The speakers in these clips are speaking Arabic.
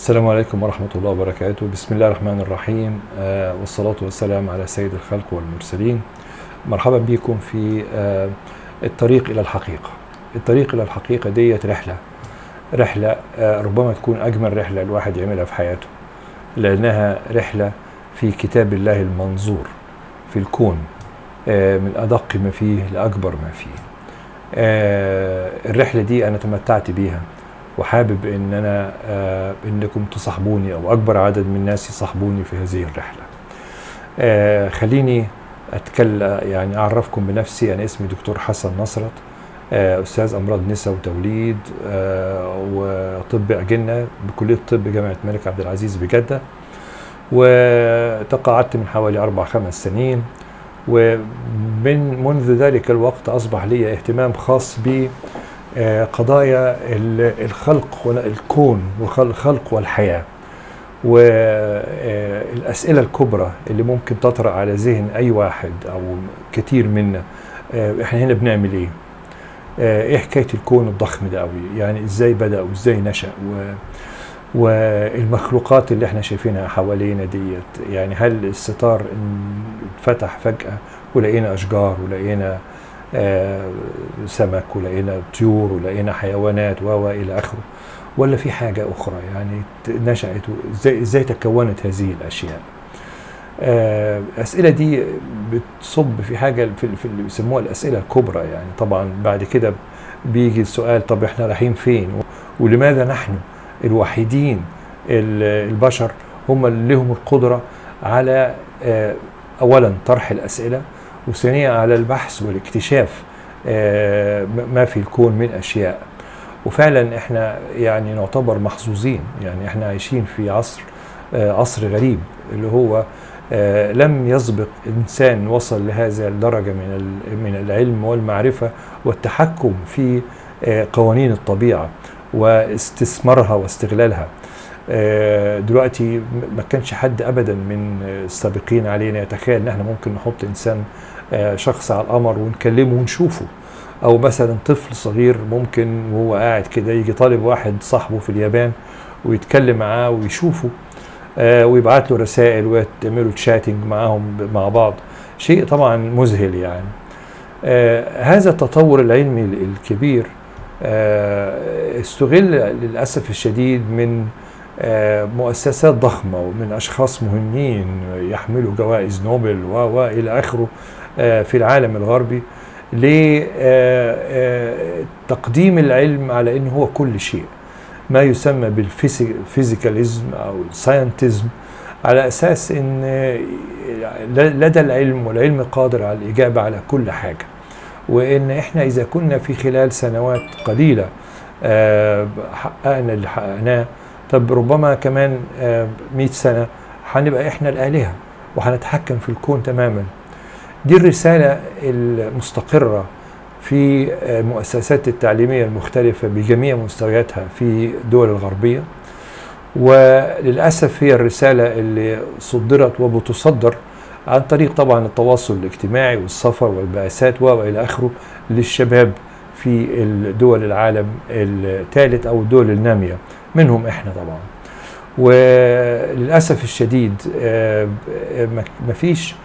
السلام عليكم ورحمة الله وبركاته. بسم الله الرحمن الرحيم، والصلاة والسلام على سيد الخلق والمرسلين. مرحبا بكم في الطريق إلى الحقيقة. الطريق إلى الحقيقة ديت رحلة ربما تكون أجمل رحلة الواحد يعملها في حياته، لأنها رحلة في كتاب الله المنظور في الكون، من أدق ما فيه لأكبر ما فيه. الرحلة دي أنا تمتعت بيها، وحابب ان انا انكم تصاحبوني او اكبر عدد من الناس يصاحبوني في هذه الرحله. خليني اتكلم، يعني اعرفكم بنفسي. انا اسمي دكتور حسن نصرت، استاذ امراض نساء وتوليد وطب اجنه بكليه الطب جامعه الملك عبد العزيز بجده، وتقاعدت من حوالي 4-5 سنين. ومنذ ذلك الوقت اصبح لي اهتمام خاص ب قضايا الخلق والكون والخلق والحياة، والأسئلة الكبرى اللي ممكن تطرأ على ذهن أي واحد أو كتير منا. إحنا هنا بنعمل إيه؟ إيه حكاية الكون الضخم ده قوي؟ يعني إزاي بدأ وإزاي نشأ؟ والمخلوقات اللي إحنا شايفينها حوالينا ديت، يعني هل الستار اتفتح فجأة ولقينا أشجار ولقينا سمك ولقينا طيور ولقينا حيوانات إلى آخره، ولا في حاجة أخرى يعني نشأت؟ إزاي تكونت هذه الأشياء؟ الأسئلة دي بتصب في حاجة في اللي بيسموها الأسئلة الكبرى. يعني طبعا بعد كده بيجي السؤال: طب إحنا رايحين فين؟ ولماذا نحن الوحيدين البشر هم اللي لهم القدرة على أولا طرح الأسئلة، وثانيا على البحث والاكتشاف ما في الكون من أشياء؟ وفعلا احنا يعني نعتبر محظوظين، يعني احنا عايشين في عصر غريب، اللي هو لم يسبق إنسان وصل لهذا الدرجة من العلم والمعرفة والتحكم في قوانين الطبيعة واستثمارها واستغلالها. دلوقتي ما كانش حد أبدا من السابقين علينا يتخيل ان احنا ممكن نحط إنسان شخص على القمر ونكلمه ونشوفه، او مثلا طفل صغير ممكن وهو قاعد كده يجي طالب واحد صاحبه في اليابان ويتكلم معاه ويشوفه، ويبعت له رسائل ويعملوا تشاتنج معاهم مع بعض. شيء طبعا مذهل يعني. هذا التطور العلمي الكبير استغل للأسف الشديد من مؤسسات ضخمة ومن أشخاص مهمين يحملوا جوائز نوبل وإلى آخره في العالم الغربي لتقديم العلم على أنه هو كل شيء، ما يسمى بالفيزيكاليزم أو الساينتزم، على أساس أن لدى العلم والعلم قادر على الإجابة على كل حاجة، وأن إحنا إذا كنا في خلال سنوات قليلة حققنا اللي حققناه، طب ربما كمان 100 سنة هنبقى إحنا الآلهة وهنتحكم في الكون تماما. دي الرسالة المستقرة في المؤسسات التعليمية المختلفة بجميع مستوياتها في الدول الغربية، وللأسف هي الرسالة اللي صدرت وبتصدر عن طريق طبعا التواصل الاجتماعي والسفر والبعثات وإلى آخره للشباب في الدول العالم الثالث أو الدول النامية، منهم إحنا طبعا. وللأسف الشديد مفيش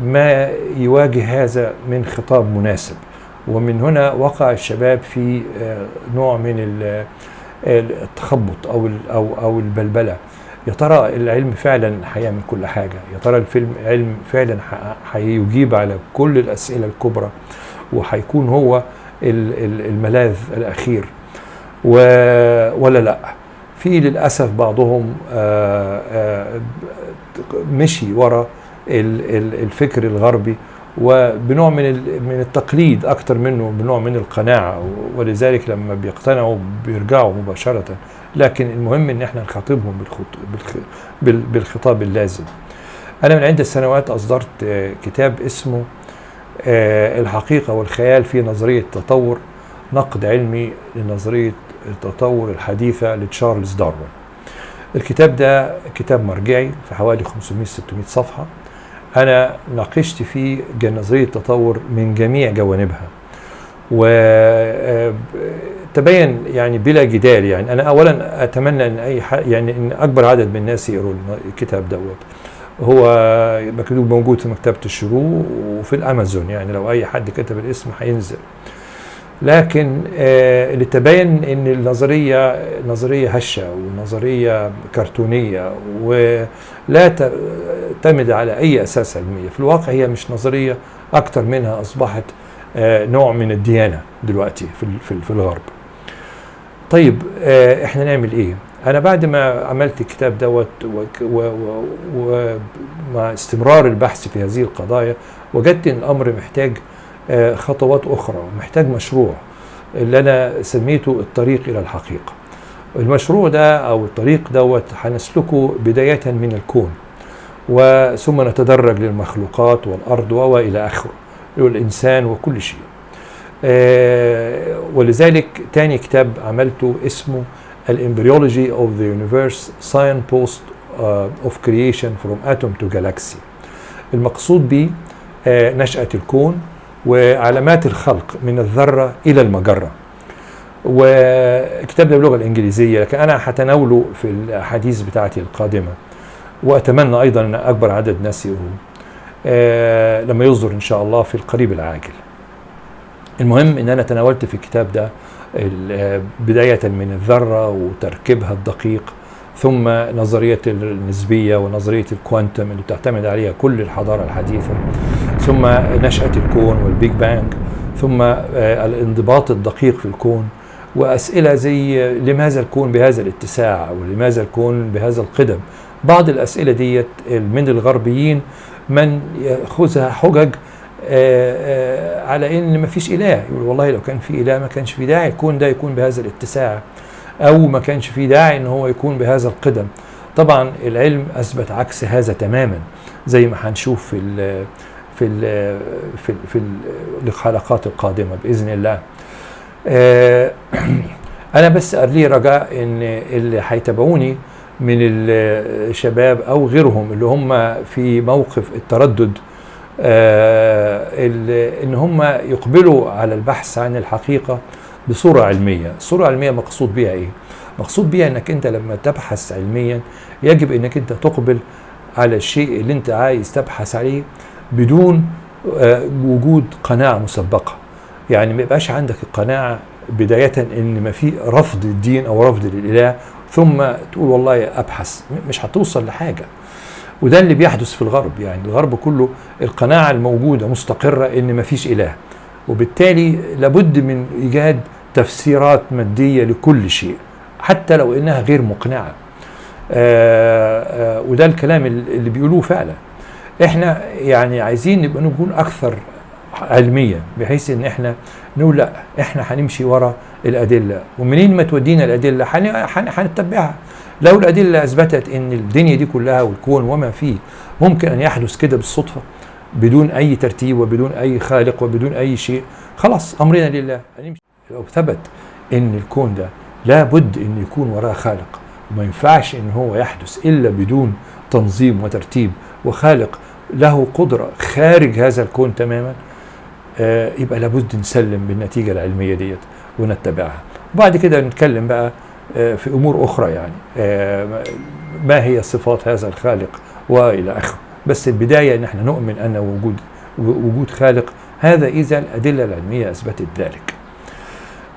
ما يواجه هذا من خطاب مناسب، ومن هنا وقع الشباب في نوع من التخبط أو البلبلة. يا ترى العلم فعلا هيعمل كل حاجة؟ يا ترى العلم فعلا هيجيب على كل الأسئلة الكبرى وهيكون هو الملاذ الأخير ولا لا؟ في للأسف بعضهم مشي وراء الفكر الغربي وبنوع من التقليد أكتر منه بنوع من القناعة، ولذلك لما بيقتنعوا بيرجعوا مباشرة. لكن المهم ان احنا نخاطبهم بالخطاب اللازم. انا من عدة سنوات اصدرت كتاب اسمه الحقيقة والخيال في نظرية التطور، نقد علمي لنظرية التطور الحديثة لتشارلز داروين. الكتاب ده كتاب مرجعي في حوالي 500-600 صفحة. أنا ناقشت فيه نظرية التطور من جميع جوانبها، وتبين يعني بلا جدال. يعني انا اولا اتمنى ان يعني ان اكبر عدد من الناس يقروا الكتاب دوت. هو مكتوب موجود في مكتبة الشروق وفي الامازون، يعني لو اي حد كتب الاسم هينزل. لكن اللي تبين ان النظرية نظرية هشة ونظرية كرتونية ولا تعتمد على اي اساس علمية. في الواقع هي مش نظرية، اكتر منها اصبحت نوع من الديانة دلوقتي في الغرب. طيب احنا نعمل ايه؟ انا بعد ما عملت الكتاب دوت ومع استمرار البحث في هذه القضايا وجدت ان الامر محتاج خطوات اخرى، ومحتاج مشروع اللي انا سميته الطريق الى الحقيقة. المشروع ده او الطريق دوت هنسلكه بداية من الكون، وثم نتدرج للمخلوقات والارض والى اخره، والانسان وكل شيء. ولذلك تاني كتاب عملته اسمه الامبريولوجي of the universe signpost of creation from atom to galaxy. المقصود به نشأة الكون وعلامات الخلق من الذرة إلى المجرة. والكتاب ده باللغة الإنجليزية، لكن أنا هتناوله في الحديث بتاعتي القادمة، وأتمنى أيضا أن أكبر عدد ناس يقروه لما يصدر إن شاء الله في القريب العاجل. المهم ان انا تناولت في الكتاب ده بداية من الذرة وتركيبها الدقيق، ثم نظرية النسبية ونظرية الكوانتم اللي بتعتمد عليها كل الحضارة الحديثة، ثم نشأة الكون والبيج بانج، ثم الانضباط الدقيق في الكون، وأسئلة زي لماذا الكون بهذا الاتساع، ولماذا الكون بهذا القدم. بعض الأسئلة ديت من الغربيين من يأخذها حجج على ان مفيش اله، يقول والله لو كان في اله ما كانش في داعي الكون ده يكون بهذا الاتساع، او ما كانش في داعي ان هو يكون بهذا القدم. طبعا العلم اثبت عكس هذا تماما، زي ما هنشوف في الحلقات القادمه باذن الله. انا بس لي رجاء ان اللي هيتابعوني من الشباب او غيرهم اللي هم في موقف التردد ان هم يقبلوا على البحث عن الحقيقة بصورة علمية. الصورة العلمية مقصود بها ايه؟ مقصود بها انك انت لما تبحث علميا يجب انك انت تقبل على الشيء اللي انت عايز تبحث عليه بدون وجود قناعة مسبقة. يعني ما يبقاش عندك القناعة بداية ان ما في رفض الدين او رفض للإله ثم تقول والله ابحث، مش هتوصل لحاجة. وده اللي بيحدث في الغرب. يعني الغرب كله القناعة الموجودة مستقرة ان مفيش اله، وبالتالي لابد من ايجاد تفسيرات مادية لكل شيء حتى لو انها غير مقنعة. وده الكلام اللي بيقولوه فعلا. احنا يعني عايزين نبقى نكون اكثر علميا، بحيث ان احنا نقول لا احنا هنمشي ورا الادلة، ومنين ما تودينا الادلة هنتبعها. لو الأدلة أثبتت أن الدنيا دي كلها والكون وما فيه ممكن أن يحدث كده بالصدفة بدون أي ترتيب وبدون أي خالق وبدون أي شيء، خلاص أمرنا لله هنمشي. لو ثبت أن الكون ده لابد أن يكون وراه خالق، وما ينفعش أن هو يحدث إلا بدون تنظيم وترتيب وخالق له قدرة خارج هذا الكون تماما، يبقى لابد نسلم بالنتيجة العلمية ديت ونتبعها. وبعد كده نتكلم بقى في أمور أخرى، يعني ما هي صفات هذا الخالق وإلى آخره. بس البداية أن احنا نؤمن أن وجود خالق، هذا إذا الأدلة العلمية أثبتت ذلك.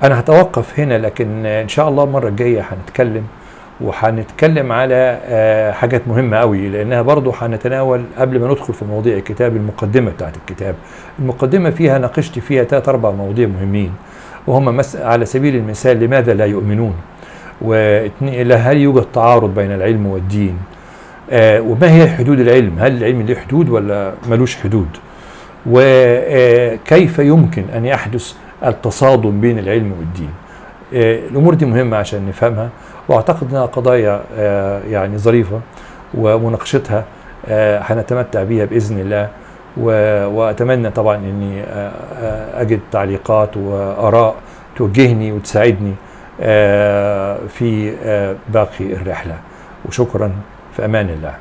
أنا هتوقف هنا، لكن إن شاء الله المرة الجاية هنتكلم على حاجات مهمة قوي، لأنها برضو هنتناول قبل ما ندخل في مواضيع الكتاب المقدمة بتاعت الكتاب. المقدمة فيها ناقشت فيها 3-4 مواضيع مهمين، وهم على سبيل المثال لماذا لا يؤمنون، هل يوجد تعارض بين العلم والدين، وما هي حدود العلم، هل العلم له حدود ولا ملوش حدود، وكيف يمكن أن يحدث التصادم بين العلم والدين. الأمور دي مهمة عشان نفهمها، وأعتقد أنها قضايا يعني ظريفة، ومناقشتها هنتمتع بها بإذن الله. وأتمنى طبعا أني أجد تعليقات وآراء توجهني وتساعدني في باقي الرحلة. وشكرا، في أمان الله.